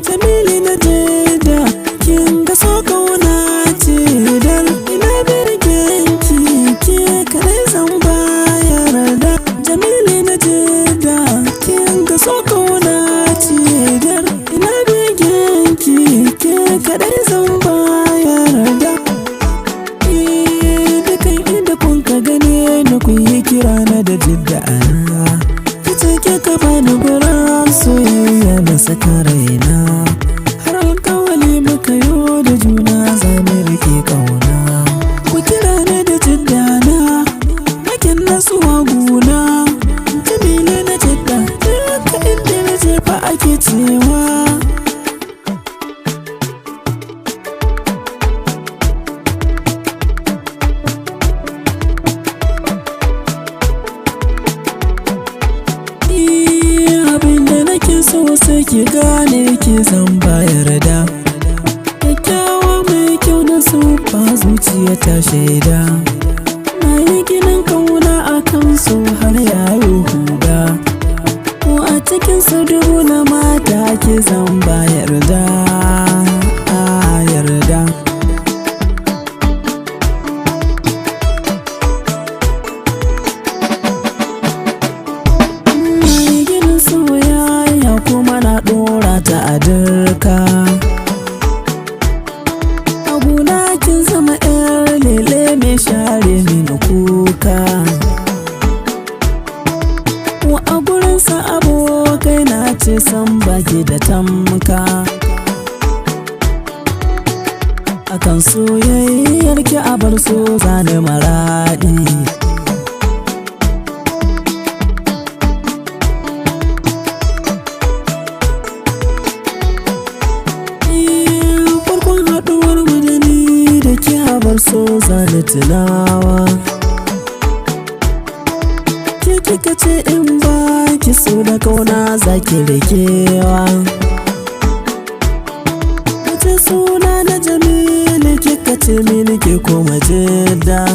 Jamili na Jeda, kin ga so kauna ce dan ina birgenki ke kare zan bayar da. Jamili na Jeda, kin ga so kauna ce dan ina birgenki ke kare zan bayar da. Dukan inda kun ka gane da kun yi kira na da Jidda ana, kice ke ka bani gurin soyayya na saka raina. Har alƙawali muka yo da juna za mu rike ƙauna. Ku kira ni da Jidda na, makin nasuwa guna. Jamili na Jidda, duka inda na je fa ake cewa. So sai ki gane ki zan bayar da kyakkyawa mai kyau da su ba zuciya ta shaida. Na yi ginin kauna a kan so har yayo huda, ko a cikin su dubu na mata ki zan bayar da yarda. Kuma na ɗora ta a dirka abuna kin zama yar lele mai share mini kuka. Ko a gurinsa abokai na ce san baki da tamka. Akan soyayyar ki a bar so zane maraɗi. So zani tunawa ke kika ce in ba ki so da kauna zaki rikewa. Kace suna na Jamili kika ce mini ke koma Jidda.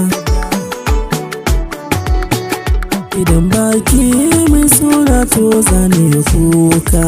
Idan baki mai suna to zani kuka.